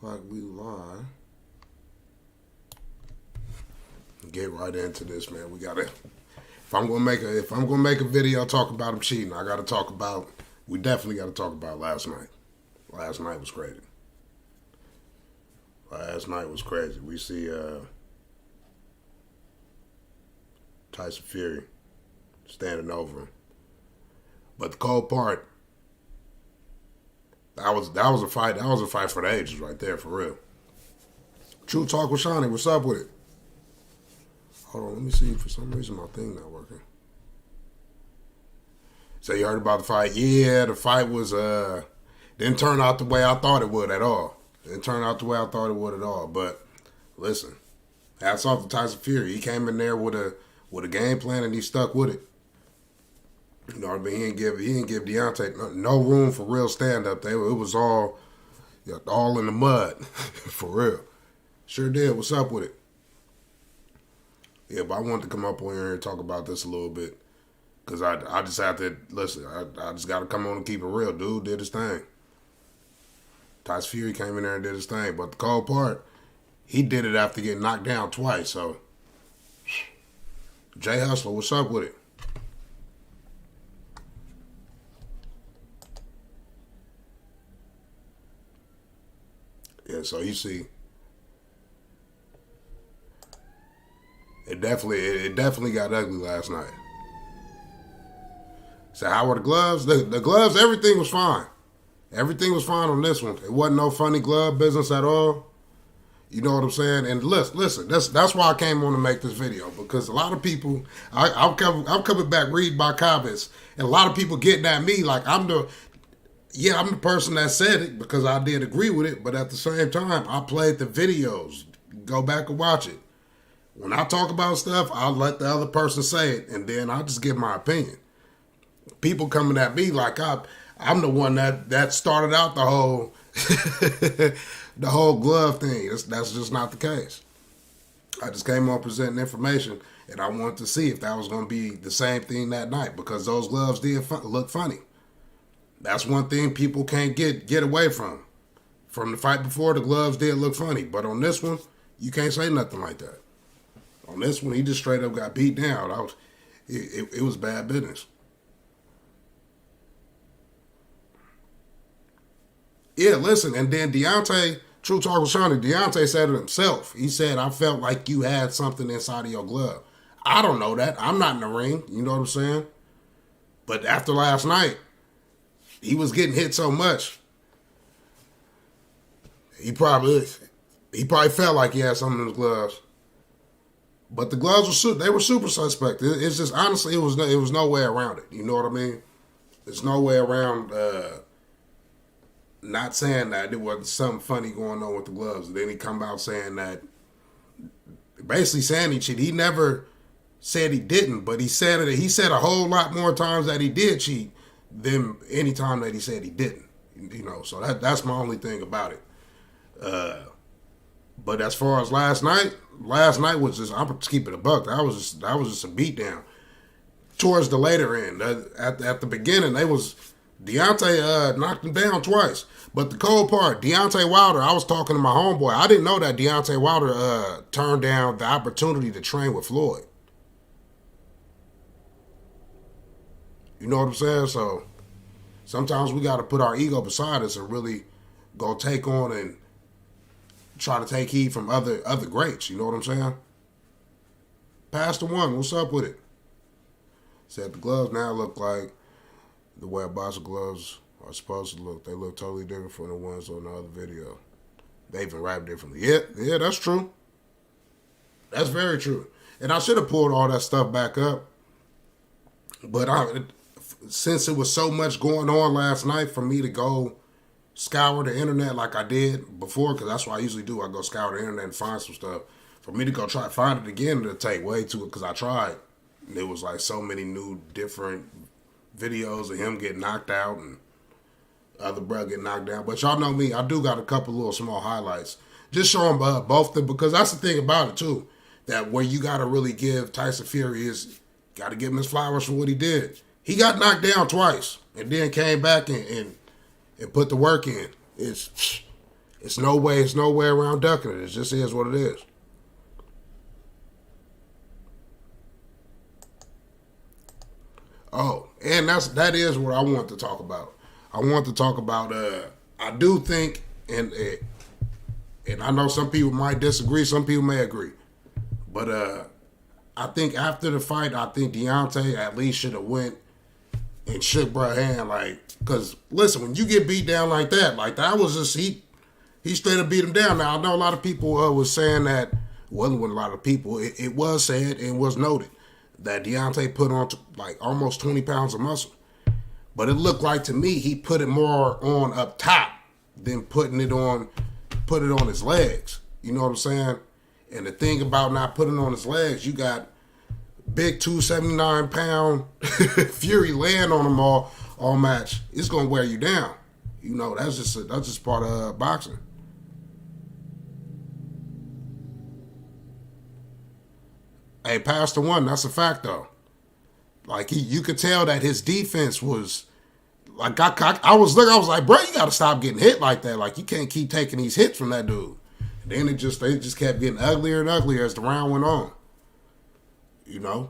like we live. Get right into this, man. We gotta. If I'm gonna make a video talk about him cheating, I gotta talk about. We definitely gotta talk about last night. Last night was crazy. We see Tyson Fury standing over him. But the cold part, that was a fight. That was a fight for the ages right there, for real. True Talk with Shawnee, what's up with it? Hold on, let me see. For some reason, my thing not working. So you heard about the fight? Yeah, the fight was didn't turn out the way I thought it would at all. But listen, hats off to Tyson Fury. He came in there with a game plan and he stuck with it. You know what I mean? He didn't give Deonte no room for real stand up. It was all in the mud, for real. Sure did. What's up with it? Yeah, but I wanted to come up on here and talk about this a little bit because I just have to listen. I just got to come on and keep it real. Dude did his thing. Tyson Fury came in there and did his thing, but the cold part, he did it after getting knocked down twice. So, Jay Hustler, what's up with it? Yeah, so you see, it definitely got ugly last night. So how were the gloves? The gloves, everything was fine. Everything was fine on this one. It wasn't no funny glove business at all. You know what I'm saying? And listen, that's why I came on to make this video, because a lot of people, I'm coming back reading my comments, and a lot of people getting at me like I'm the person that said it because I did agree with it, but at the same time, I played the videos. Go back and watch it. When I talk about stuff, I'll let the other person say it, and then I'll just give my opinion. People coming at me like I'm the one that started out the whole the whole glove thing. That's just not the case. I just came on presenting information, and I wanted to see if that was going to be the same thing that night, because those gloves did look funny. That's one thing people can't get away from. From the fight before, the gloves did look funny, but on this one, you can't say nothing like that. On this one, he just straight up got beat down. It was bad business. Yeah, listen, and then Deonte, True Talk with Shawnee, Deonte said it himself. He said, I felt like you had something inside of your glove. I don't know that. I'm not in the ring. You know what I'm saying? But after last night, he was getting hit so much, he probably felt like he had something in his gloves. But the gloves were super suspect. It's just, honestly, it was no way around it. You know what I mean? There's no way around not saying that there wasn't something funny going on with the gloves. And then he come out saying that, basically saying he cheated. He never said he didn't, but he said it. He said a whole lot more times that he did cheat than any time that he said he didn't. You know, so that's my only thing about it. But as far as last night was just, I'm just keeping it a buck. That was just a beatdown. Towards the later end, at the beginning, Deonte knocked him down twice. But the cold part, Deontay Wilder, I was talking to my homeboy. I didn't know that Deontay Wilder turned down the opportunity to train with Floyd. You know what I'm saying? So sometimes we got to put our ego beside us and really go take on and try to take heed from other greats. You know what I'm saying? Pastor One, what's up with it? Said the gloves now look like the way a box of gloves are supposed to look. They look totally different from the ones on the other video. They even wrap differently. Yeah, that's true. That's very true. And I should have pulled all that stuff back up. But since it was so much going on last night for me to go scour the internet like I did before, because that's what I usually do. I go scour the internet and find some stuff. For me to go try to find it again, it'll take way too, because I tried. And it was like so many new different videos of him getting knocked out and other brother getting knocked down. But y'all know me, I do got a couple little small highlights. Just show them both them, because that's the thing about it too, that where you got to really give Tyson Fury is, got to give him his flowers for what he did. He got knocked down twice and then came back and put the work in. It's no way around ducking it. It just is what it is. Oh, and that is what I want to talk about. I want to talk about. I do think, and I know some people might disagree. Some people may agree, but I think after the fight, I think Deonte at least should have went and shook bruh's hand, like, because listen, when you get beat down like that was just he straight up beat him down. Now I know a lot of people was saying that, wasn't with a lot of people. It was said and was noted that Deonte put on like almost 20 pounds of muscle, but it looked like to me he put it more on up top than put it on his legs. You know what I'm saying? And the thing about not putting on his legs, you got big 279-pound Fury laying on him all match. It's gonna wear you down. You know, that's just part of boxing. Hey, Pastor One, that's a fact though. Like you could tell that his defense was like I was like, bro, you got to stop getting hit like that. Like you can't keep taking these hits from that dude. And then they just kept getting uglier and uglier as the round went on. You know,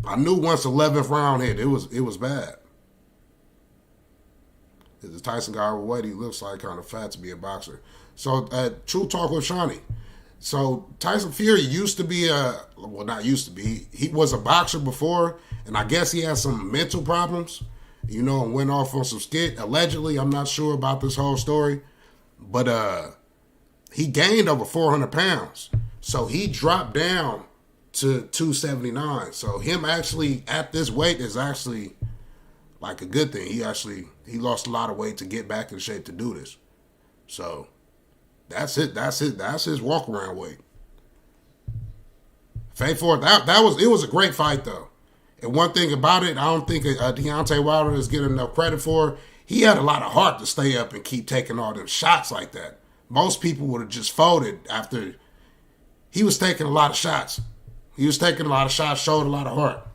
I knew once 11th round hit, it was bad. The Tyson guy overweight, he looks like kind of fat to be a boxer. So, true talk with Shawnee. So Tyson Fury used to be not used to be. He was a boxer before, and I guess he had some mental problems, you know, and went off on some skit. Allegedly, I'm not sure about this whole story, but he gained over 400 pounds. So he dropped down to 279. So him actually at this weight is actually like a good thing. He lost a lot of weight to get back in shape to do this. So that's it. That's his walk around weight. Faithful. It was a great fight though. And one thing about it, I don't think Deontay Wilder is getting enough credit for. He had a lot of heart to stay up and keep taking all them shots like that. Most people would have just folded after he was taking a lot of shots. He was taking a lot of shots, showed a lot of heart.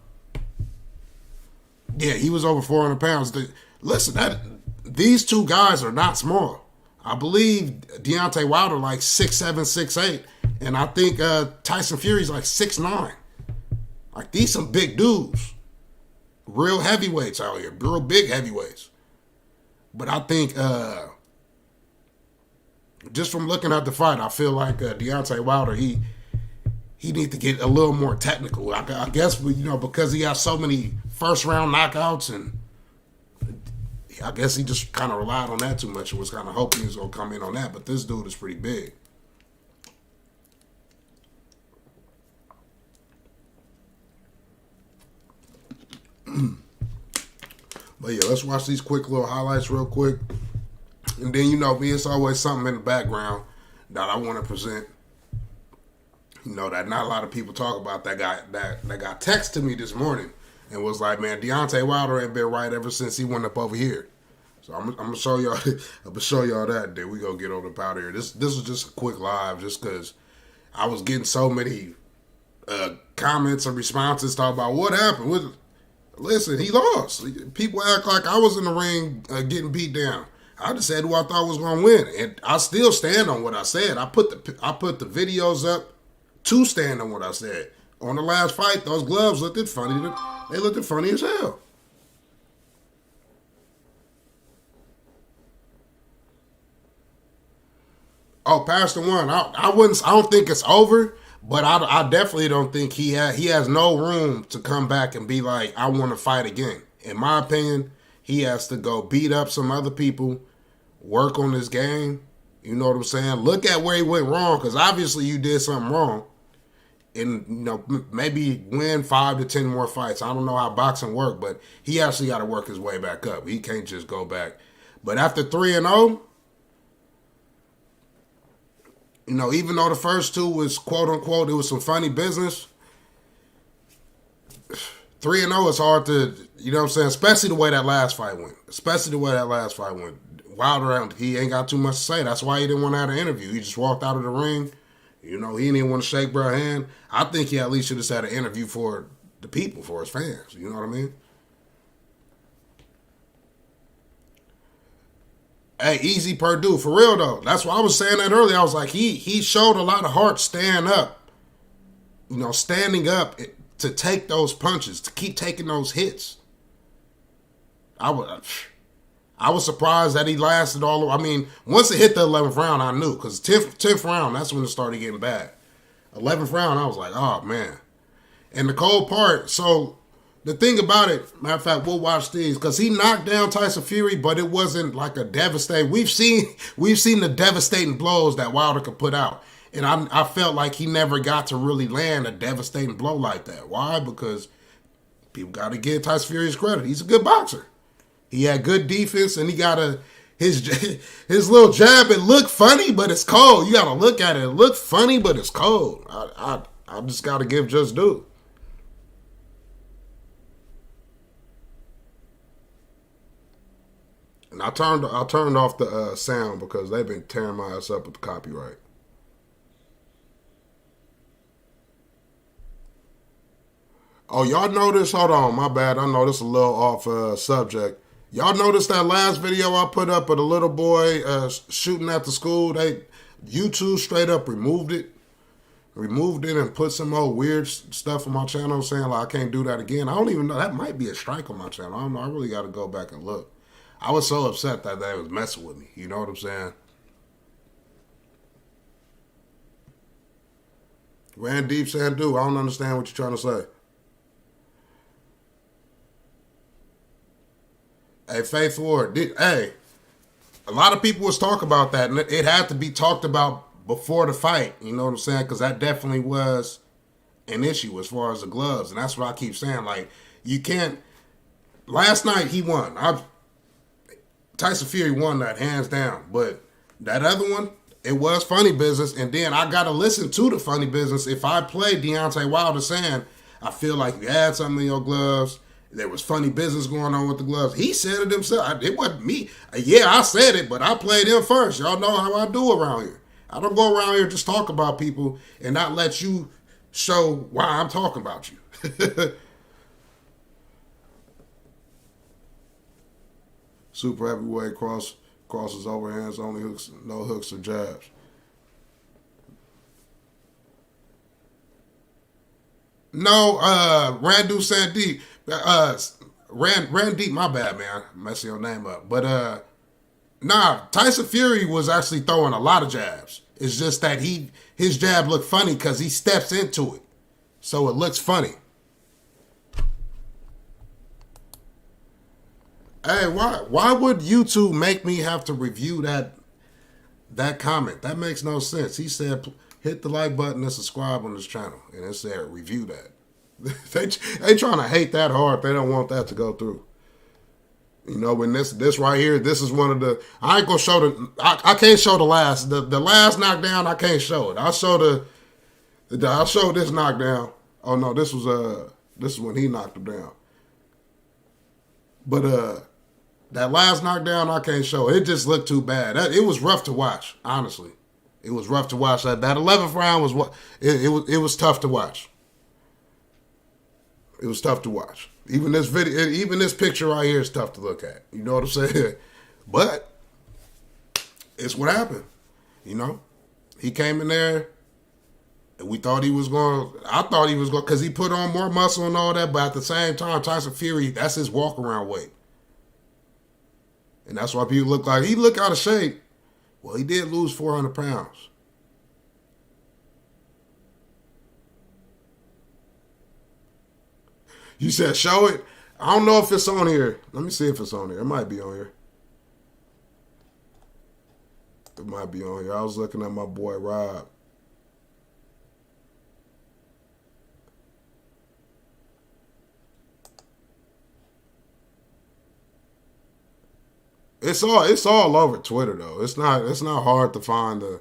Yeah, he was over 400 pounds. Listen, these two guys are not small. I believe Deontay Wilder like 6'7", 6'8", and I think Tyson Fury's like 6'9". Like these some big dudes, real heavyweights out here, real big heavyweights. But I think just from looking at the fight, I feel like Deontay Wilder he needs to get a little more technical. I guess because he has so many first round knockouts, and I guess he just kind of relied on that too much and was kind of hoping he was going to come in on that. But this dude is pretty big. But yeah, let's watch these quick little highlights real quick. And then, me, it's always something in the background that I want to present. That not a lot of people talk about. That got text to me this morning and was like, man, Deontay Wilder ain't been right ever since he went up over here. So I'm gonna show y'all. I'm gonna show y'all that. Then we gonna get on up out of here. This was just a quick live, just because I was getting so many comments and responses talking about what happened. Listen, he lost. People act like I was in the ring getting beat down. I just said who I thought was gonna win, and I still stand on what I said. I put the videos up to stand on what I said. On the last fight, those gloves looked funny. They looked funny as hell. Oh, Pastor One, I don't think it's over, but I definitely don't think he has no room to come back and be like, I want to fight again. In my opinion, he has to go beat up some other people, work on his game. You know what I'm saying? Look at where he went wrong, because obviously you did something wrong. And, maybe win 5 to 10 more fights. I don't know how boxing works, but he actually got to work his way back up. He can't just go back. But after 3-0, even though the first two was quote unquote, it was some funny business. 3-0 is hard to, you know what I'm saying? Especially the way that last fight went. Wilder, he ain't got too much to say. That's why he didn't want to have an interview. He just walked out of the ring. He didn't even want to shake bruh's hand. I think he at least should have had an interview for the people, for his fans. You know what I mean? Hey, easy Purdue for real though. That's why I was saying that earlier. I was like, he showed a lot of heart standing up. Standing up to take those punches, to keep taking those hits. I was surprised that he lasted all. I mean, once it hit the 11th round, I knew because 10th round, that's when it started getting bad. 11th round, I was like, oh man. And the cold part, so the thing about it, matter of fact, we'll watch these because he knocked down Tyson Fury, but it wasn't like a devastating. We've seen the devastating blows that Wilder could put out, and I felt like he never got to really land a devastating blow like that. Why? Because people got to give Tyson Fury his credit. He's a good boxer. He had good defense, and he got his little jab. It looked funny, but it's cold. You got to look at it. It looked funny, but it's cold. I just got to give just due. And I turned off the sound because they've been tearing my ass up with the copyright. Oh, y'all notice? Hold on, my bad. I know this is a little off subject. Y'all noticed that last video I put up of the little boy shooting at the school? YouTube straight up removed it and put some old weird stuff on my channel saying like I can't do that again. I don't even know. That might be a strike on my channel. I don't know. I really got to go back and look. I was so upset that they was messing with me. You know what I'm saying? Ran deep saying, dude, I don't understand what you're trying to say. Hey, Faith Ward. Hey, a lot of people was talking about that, and it had to be talked about before the fight. You know what I'm saying? Because that definitely was an issue as far as the gloves, and that's what I keep saying. Like, you can't. Last night he won. Tyson Fury won that hands down, but that other one, it was funny business, and then I gotta listen to the funny business. If I play Deontay Wilder saying, I feel like you had something in your gloves. There was funny business going on with the gloves. He said it himself. It wasn't me. Yeah, I said it, but I played him first. Y'all know how I do around here. I don't go around here just talk about people and not let you show why I'm talking about you. Super heavyweight crosses overhands, only hooks, no hooks or jabs. No, Randu Sandeep. Randeep, my bad, man. Messing your name up. But nah, Tyson Fury was actually throwing a lot of jabs. It's just that his jab looked funny because he steps into it. So it looks funny. Hey, why would YouTube make me have to review that comment? That makes no sense. He said hit the like button and subscribe on this channel. And it said review that. they trying to hate that hard. They don't want that to go through. You know, when this right here, this is one of the. I ain't gonna show I can't show the last last knockdown. I can't show it. I'll show this knockdown. Oh no, this is when he knocked him down. But that last knockdown, I can't show it. It just looked too bad. It was rough to watch. Honestly, it was rough to watch. That 11th round was what it was tough to watch. It was tough to watch. Even this video, even this picture right here is tough to look at. You know what I'm saying? But it's what happened. You know, he came in there, and we thought he was going. I thought he was going because he put on more muscle and all that. But at the same time, Tyson Fury, that's his walk around weight, and that's why people look like he look out of shape. Well, he did lose 400 pounds. You said show it. I don't know if it's on here. Let me see if it's on here. It might be on here. It might be on here. I was looking at my boy Rob. It's all over Twitter though. It's not hard to find the.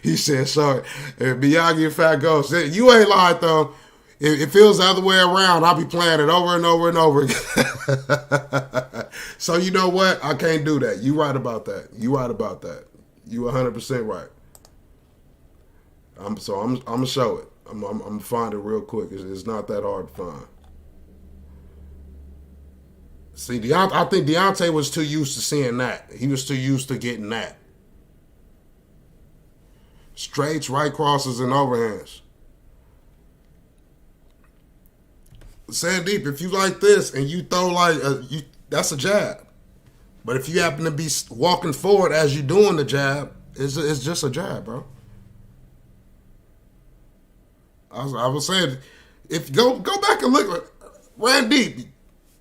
He said so. Miyagi Fat Ghost. You ain't lied though. If it feels the other way around, I'll be playing it over and over and over again. So you know what? I can't do that. You right about that. You right about that. You 100% right. I'm gonna show it. I'm gonna find it real quick. It's not that hard to find. See, I think Deontay was too used to seeing that. He was too used to getting that. Straights, right crosses, and overhands. Sandeep, if you like this and you throw that's a jab. But if you happen to be walking forward as you're doing the jab, it's just a jab, bro. I was saying, if go back and look, Randy,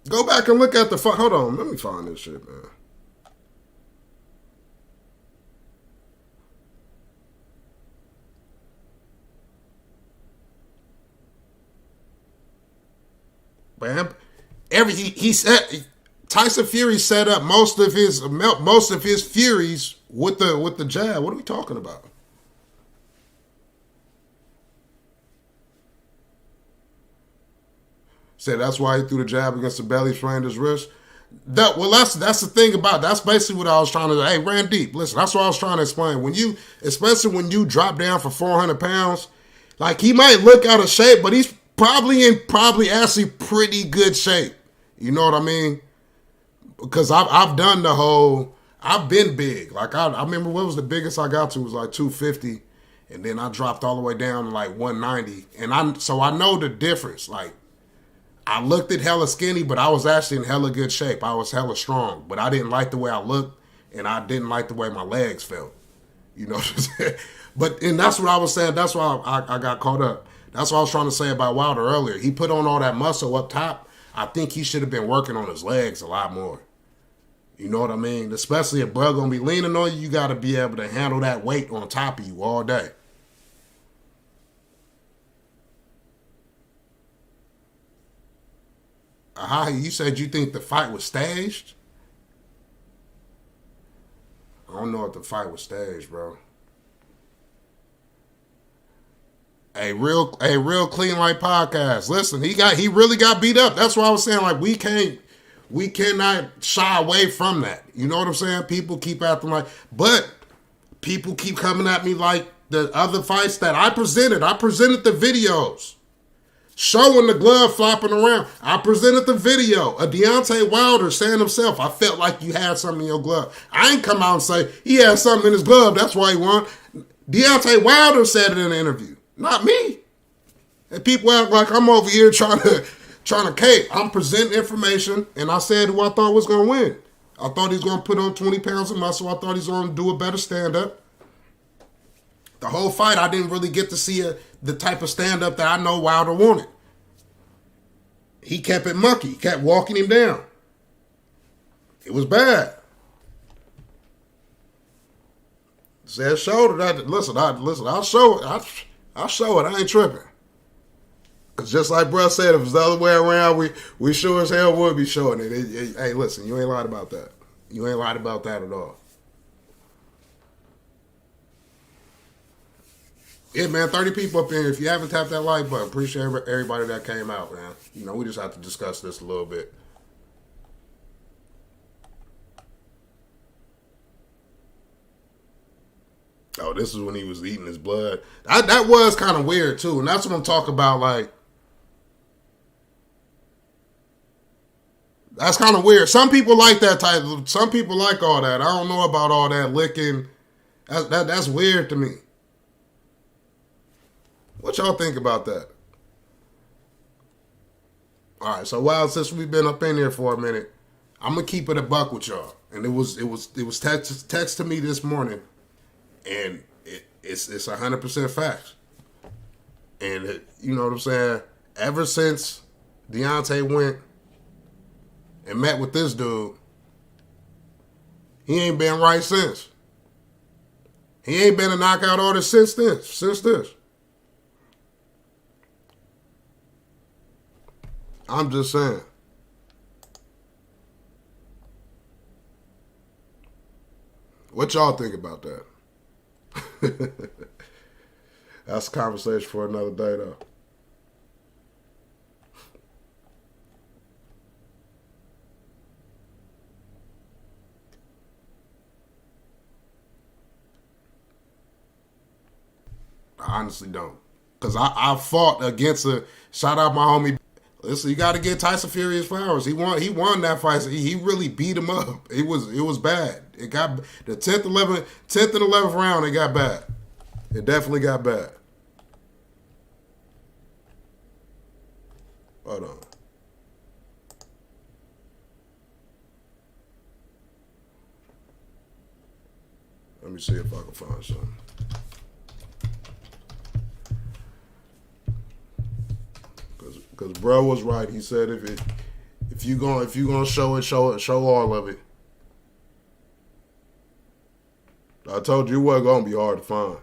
go back and look at the fight. Hold on, let me find this shit, man. Man, he said Tyson Fury set up most of his furies with the jab. What are we talking about? Said that's why he threw the jab against the belly, sprained his wrist. That's the thing about it. That's basically what I was trying to. Hey, Randy, listen, that's what I was trying to explain. Especially when you drop down for 400 pounds, like he might look out of shape, but he's probably actually pretty good shape. You know what I mean? Because I've done the whole. I've been big. Like I remember what was the biggest I got to was like 250, and then I dropped all the way down to like 190, and I know the difference. Like I looked at hella skinny, but I was actually in hella good shape. I was hella strong, but I didn't like the way I looked, and I didn't like the way my legs felt. You know what I'm saying? And that's what I was saying. That's why I got caught up. That's what I was trying to say about Wilder earlier. He put on all that muscle up top. I think he should have been working on his legs a lot more. You know what I mean? Especially if bro gonna be leaning on you, you got to be able to handle that weight on top of you all day. Aha, you said you think the fight was staged? I don't know if the fight was staged, bro. A real clean light podcast. Listen, he really got beat up. That's why I was saying like we cannot shy away from that. You know what I'm saying? People keep acting like, but people keep coming at me like the other fights that I presented. I presented the videos showing the glove flopping around. I presented the video of Deontay Wilder saying himself, I felt like you had something in your glove. I ain't come out and say he had something in his glove. That's why he won. Deontay Wilder said it in an interview, not me. And people act like I'm over here trying to cape. I'm presenting information, and I said who I thought was going to win. I thought he was going to put on 20 pounds of muscle. I thought he was going to do a better stand-up. The whole fight, I didn't really get to see the type of stand-up that I know Wilder wanted. He kept it mucky. He kept walking him down. It was bad. Said shoulder. I'll show it. I'll show it. I ain't tripping. Cause just like bruh said, if it's the other way around, we sure as hell would be showing it. Hey, listen, you ain't lied about that. You ain't lied about that at all. Yeah, man, 30 people up in here. If you haven't tapped that like button, appreciate everybody that came out, man. You know, we just have to discuss this a little bit. Oh, this is when he was eating his blood. That was kind of weird, too. And that's what I'm talking about, like, that's kind of weird. Some people like that type. Some people like all that. I don't know about all that licking. That's weird to me. What y'all think about that? All right, so since we've been up in here for a minute, I'm gonna keep it a buck with y'all. And it was text to me this morning, and it's 100% facts. And you know what I'm saying? Ever since Deonte went and met with this dude, he ain't been right since. He ain't been a knockout artist since this. I'm just saying. What y'all think about that? That's a conversation for another day, though. I honestly don't. Because I fought against shout out my homie Listen, you got to get Tyson Fury his flowers. He won that fight. He really beat him up. It was bad. It got the 10th, 10th and 11th round. It got bad. It definitely got bad. Hold on. Let me see if I can find something. Because bro was right. He said if you gonna show all of it. I told you it wasn't gonna be hard to find.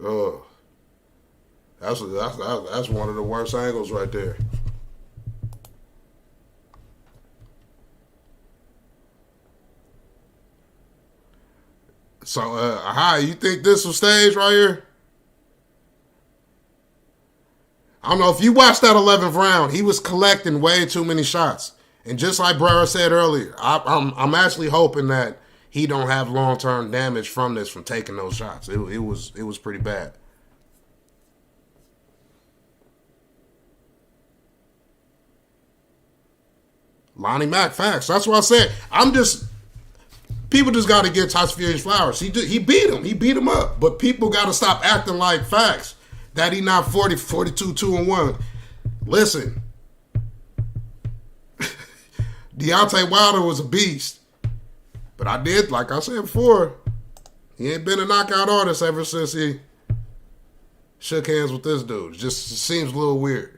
Oh, that's one of the worst angles right there. So, hi, you think this was staged right here? I don't know if you watched that 11th round. He was collecting way too many shots, and just like Brera said earlier, I'm actually hoping that he don't have long-term damage from this, from taking those shots. It was pretty bad. Lonnie Mack, facts. That's what I said. People just got to get Tyson Fury's flowers. He beat him. He beat him up. But people got to stop acting like facts that he not 40, 42, 2-1. Listen, Deontay Wilder was a beast. But I did, like I said before, he ain't been a knockout artist ever since he shook hands with this dude. It just seems a little weird.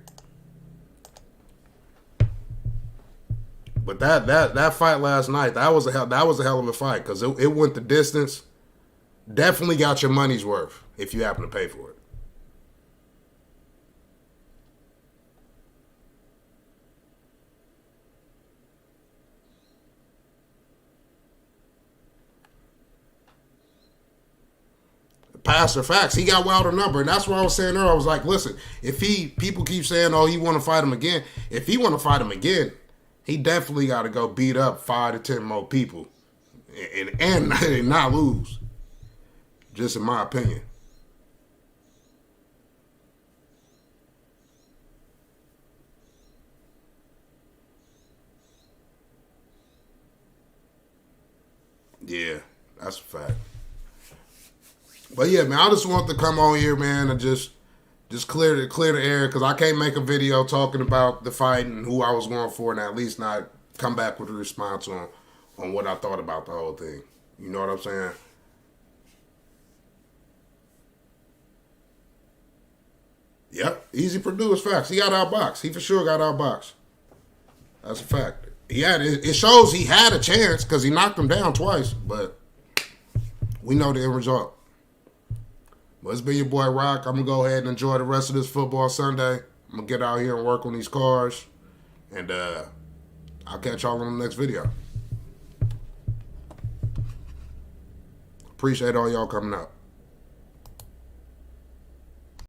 But that fight last night, that was a hell of a fight because it went the distance. Definitely got your money's worth if you happen to pay for it. Pastor facts, he got Wilder number, and that's what I was saying earlier. I was like, listen, if people keep saying, oh, he want to fight him again. If he want to fight him again, he definitely got to go beat up 5 to 10 more people and not lose. Just in my opinion. Yeah, that's a fact. But yeah, man, I just want to come on here, man, and just clear the air because I can't make a video talking about the fight and who I was going for, and at least not come back with a response on what I thought about the whole thing. You know what I'm saying? Yep, easy produced facts. He got outboxed. He for sure got outboxed. That's a fact. It shows he had a chance because he knocked him down twice, but we know the end result. But it's been your boy Rock. I'm going to go ahead and enjoy the rest of this football Sunday. I'm going to get out here and work on these cars. And I'll catch y'all on the next video. Appreciate all y'all coming out.